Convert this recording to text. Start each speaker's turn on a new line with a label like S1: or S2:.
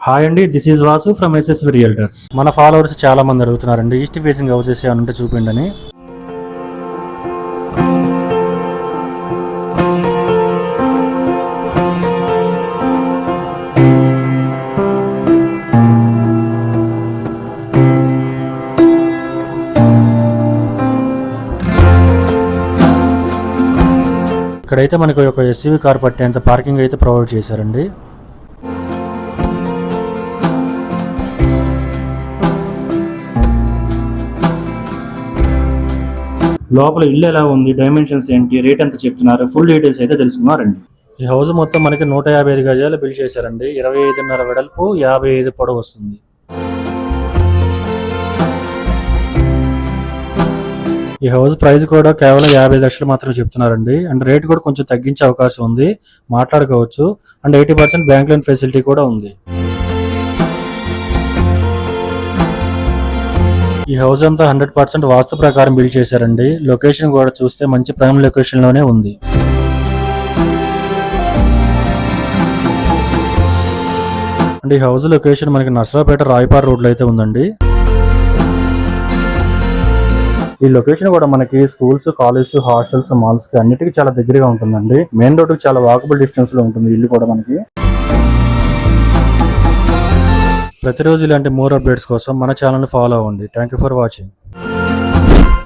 S1: Hi అండి, this is Vasu from SSV realtors. మన followers చాలా మంది అడుగుతున్నారండి ఈస్ట్ ఫేసింగ్ హౌసెస్ ఏమైనా ఉంటే చూపిండి అని. ఇక్కడైతే మనకు ఒక ఎస్యూవీ కార్ పట్టేంత పార్కింగ్ అయితే ప్రొవైడ్ చేశారండి. లోపల ఇల్లు ఎలా ఉంది, డైమెన్షన్స్ ఏంటి, రేట్ ఎంత చెప్తున్నారు, ఫుల్ డీటెయిల్స్ అయితే తెలుసుకున్నారండి. ఈ హౌస్ మొత్తం మనకి 155 గజాలు బిల్డ్ చేశారండి. 25.5 వెడల్పు, 55 పొడవు వస్తుంది. ఈ హౌస్ ప్రైస్ కూడా కేవలం 50 లక్షలు మాత్రం చెప్తున్నారండి. అండ్ రేట్ కూడా కొంచెం తగ్గించే అవకాశం ఉంది, మాట్లాడుకోవచ్చు. అండ్ 80% బ్యాంక్ లోన్ ఫెసిలిటీ కూడా ఉంది. ఈ హౌస్ అంతా 100% వాస్తు ప్రకారం బిల్డ్ చేశారండి. లొకేషన్ కూడా చూస్తే మంచి ప్రైమ్ లొకేషన్ లోనే ఉంది. అండ్ ఈ హౌస్ లొకేషన్ మనకి నర్సరావుపేట రాయపార్ రోడ్ లో అయితే ఉందండి. ఈ లొకేషన్ కూడా మనకి స్కూల్స్, కాలేజ్, హాస్టల్స్, మాల్స్ కి అన్నిటికీ చాలా దగ్గరగా ఉంటుందండి. మెయిన్ రోడ్ కి చాలా వాకబుల్ డిస్టెన్స్ లో ఉంటుంది ఇల్లు కూడా మనకి. ప్రతిరోజు ఇలాంటి మోర్ అప్డేట్స్ కోసం మన ఛానల్ ఫాలో అవ్వండి. Thank you for watching.